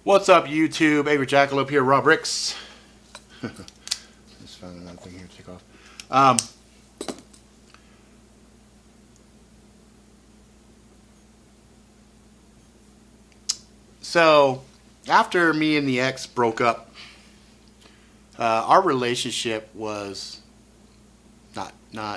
What's up, YouTube? Avery Jackalope here, Rob Ricks. Just found another thing here to take off. So, after me and the ex broke up, our relationship was not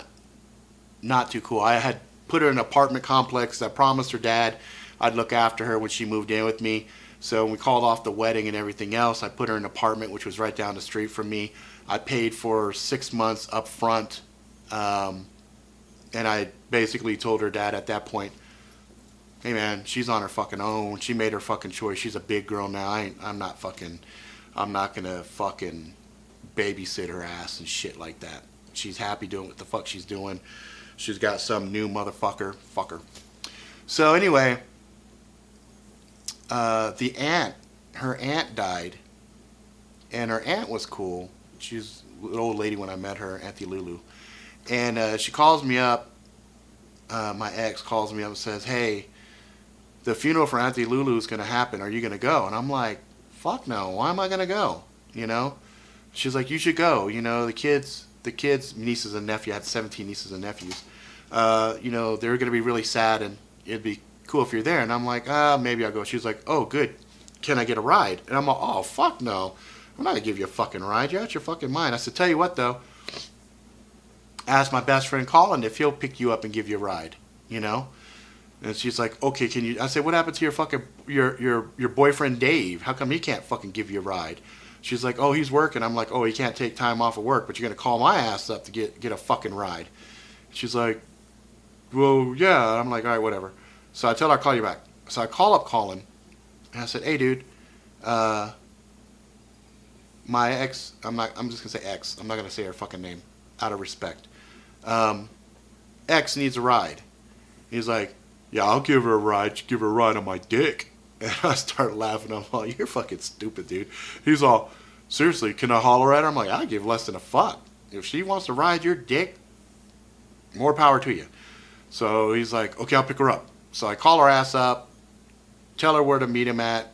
too cool. I had put her in an apartment complex. I promised her dad I'd look after her when she moved in with me. So when we called off the wedding and everything else, I put her in an apartment which was right down the street from me. I paid for 6 months up front, and I basically told her dad at that point, "Hey man, she's on her fucking own. She made her fucking choice. She's a big girl now. I'm not gonna fucking babysit her ass and shit like that. She's happy doing what the fuck she's doing. She's got some new motherfucker. Fuck her." So anyway, her aunt died, and her aunt was cool. She's an old lady when I met her, Auntie Lulu. And she calls me up, my ex calls me up and says, "Hey, the funeral for Auntie Lulu is going to happen. Are you going to go?" And I'm like, "Fuck no. Why am I going to go?" You know? She's like, "You should go. You know, the kids, nieces and nephews, I had 17 nieces and nephews. They're going to be really sad, and it'd be cool if you're there." And I'm like, maybe I'll go. She's like, "Oh, good. Can I get a ride?" And I'm like, "Oh, fuck no. I'm not going to give you a fucking ride. You're out your fucking mind." I said, "Tell you what, though. Ask my best friend Colin if he'll pick you up and give you a ride, you know?" And she's like, "Okay, can you?" I said, "What happened to your fucking your boyfriend Dave? How come he can't fucking give you a ride?" She's like, "Oh, he's working." I'm like, "Oh, he can't take time off of work, but you're gonna call my ass up to get a fucking ride." She's like, "Well, yeah." I'm like, "All right, whatever." So I tell her I'll call you back. So I call up Colin, and I said, "Hey, dude, uh, my ex. I'm just gonna say ex. I'm not gonna say her fucking name, out of respect. Um, X needs a ride." He's like, "Yeah, I'll give her a ride. Give her a ride on my dick." And I start laughing. I'm like, "You're fucking stupid, dude." He's all, "Seriously, can I holler at her?" I'm like, "I give less than a fuck. If she wants to ride your dick, more power to you." So he's like, "Okay, I'll pick her up." So I call her ass up, tell her where to meet him at,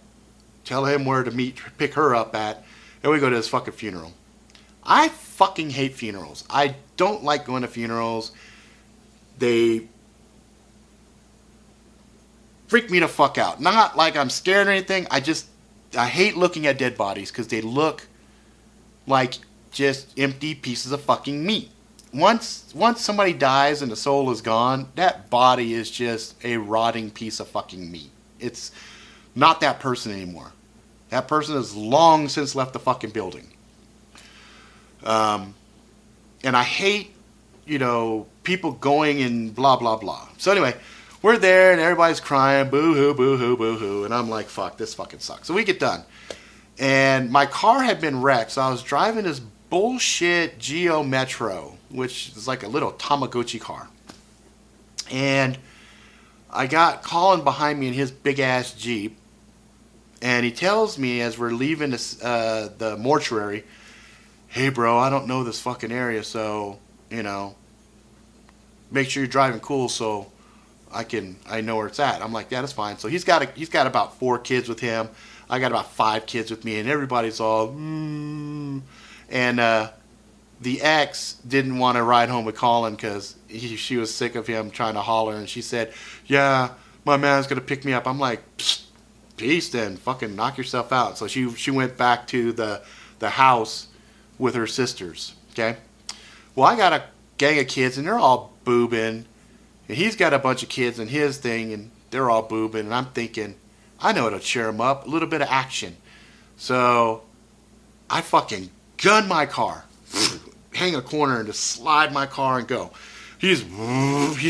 tell him where to pick her up at, and we go to this fucking funeral. I fucking hate funerals. I don't like going to funerals. They freak me the fuck out. Not like I'm scared or anything. I hate looking at dead bodies because they look like just empty pieces of fucking meat. Once somebody dies and the soul is gone, that body is just a rotting piece of fucking meat. It's not that person anymore. That person has long since left the fucking building. Um, and I hate, people going and blah blah blah. So anyway, we're there and everybody's crying, boo hoo, boo hoo, boo hoo, and I'm like, fuck, this fucking sucks. So we get done, and my car had been wrecked, so I was driving this bullshit Geo Metro, which is like a little Tamagotchi car, and I got Colin behind me in his big ass Jeep, and he tells me as we're leaving the mortuary, "Hey, bro, I don't know this fucking area, so make sure you're driving cool so I know where it's at." I'm like, "Yeah, that's fine." So he's got about 4 kids with him. I got about 5 kids with me, and everybody's all and the ex didn't want to ride home with Colin because she was sick of him trying to holler, and she said, "Yeah, my man's gonna pick me up." I'm like, "Peace, then, fucking knock yourself out." So she went back to the house with her sisters. Okay, well, I got a gang of kids, and they're all boobing. And he's got a bunch of kids in his thing, and they're all boobing. And I'm thinking, I know it'll cheer him up. A little bit of action. So I fucking gun my car, hang a corner, and just slide my car and go. He's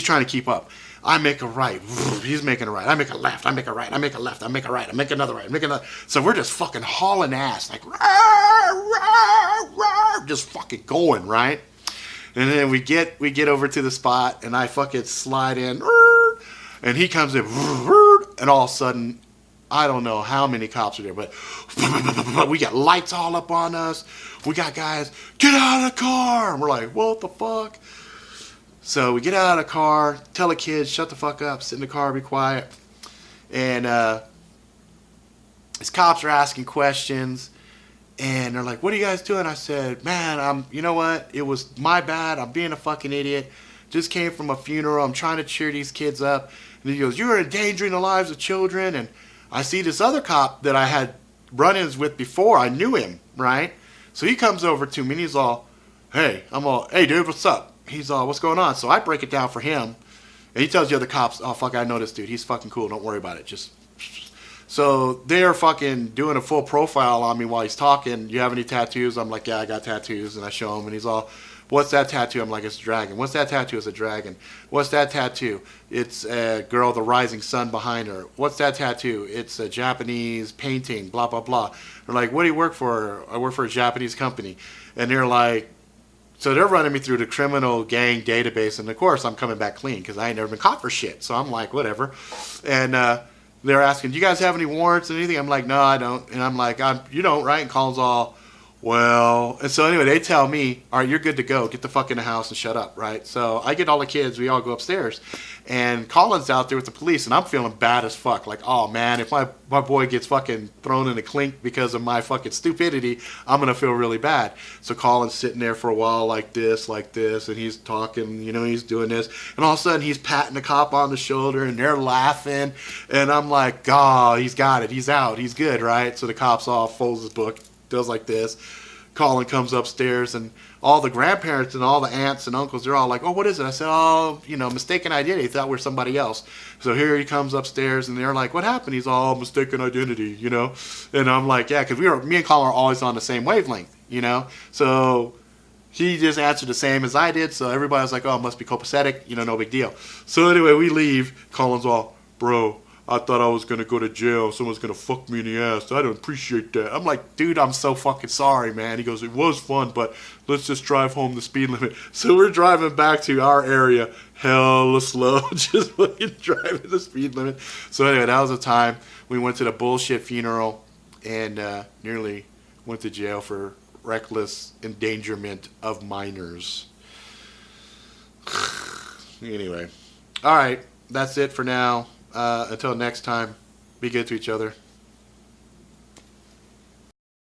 trying to keep up. I make a right. He's making a right. I make a left. I make a right. I make a left. I make a right. I make another right. I make another. So we're just fucking hauling ass, like just fucking going, right? And then we get over to the spot, and I fucking slide in, and he comes in, and all of a sudden, I don't know how many cops are there, but we got lights all up on us. We got guys, "Get out of the car!" And we're like, "What the fuck?" So we get out of the car, tell the kids, "Shut the fuck up, sit in the car, be quiet." And these cops are asking questions, and they're like, "What are you guys doing?" I said, "Man, you know what? It was my bad. I'm being a fucking idiot. Just came from a funeral. I'm trying to cheer these kids up." And he goes, "You're endangering the lives of children." And I see this other cop that I had run-ins with before. I knew him, right? So he comes over to me and he's all, "Hey," I'm all, "Hey, dude, what's up?" He's all, "What's going on?" So I break it down for him, and he tells the other cops, "Oh fuck, I know this dude. He's fucking cool. Don't worry about it. Just." So they're fucking doing a full profile on me while he's talking. "You have any tattoos?" I'm like, "Yeah, I got tattoos." And I show him, and he's all, "What's that tattoo?" I'm like, "It's a dragon." "What's that tattoo?" "It's a dragon." "What's that tattoo?" "It's a girl, the rising sun behind her." "What's that tattoo?" "It's a Japanese painting, blah, blah, blah." They're like, "What do you work for?" "I work for a Japanese company." And they're like, so they're running me through the criminal gang database. And of course, I'm coming back clean because I ain't never been caught for shit. So I'm like, whatever. And they're asking, "Do you guys have any warrants or anything?" I'm like, "No, I don't." And I'm like, "You don't, right?" And Colin's all, "Well," and so anyway, they tell me, "All right, you're good to go. Get the fuck in the house and shut up," right? So I get all the kids. We all go upstairs, and Colin's out there with the police, and I'm feeling bad as fuck. Like, oh man, if my boy gets fucking thrown in the clink because of my fucking stupidity, I'm gonna feel really bad. So Colin's sitting there for a while like this, and he's talking, he's doing this, and all of a sudden he's patting the cop on the shoulder, and they're laughing, and I'm like, oh, he's got it, he's out, he's good, right? So the cop's off, folds his book, does like this. Colin comes upstairs, and all the grandparents and all the aunts and uncles, they're all like, "Oh, what is it?" I said, "Oh, mistaken identity. They thought we were somebody else." So here he comes upstairs, and they're like, "What happened?" He's all, "Mistaken identity. And I'm like, "Yeah," because me and Colin are always on the same wavelength. So he just answered the same as I did. So everybody was like, "Oh, it must be copacetic. No big deal." So anyway, we leave. Colin's all, "Bro, I thought I was going to go to jail. Someone's going to fuck me in the ass. I don't appreciate that." I'm like, "Dude, I'm so fucking sorry, man." He goes, "It was fun, but let's just drive home the speed limit." So we're driving back to our area hella slow, just fucking driving the speed limit. So anyway, that was the time we went to the bullshit funeral and nearly went to jail for reckless endangerment of minors. Anyway, all right, that's it for now. Until next time, be good to each other.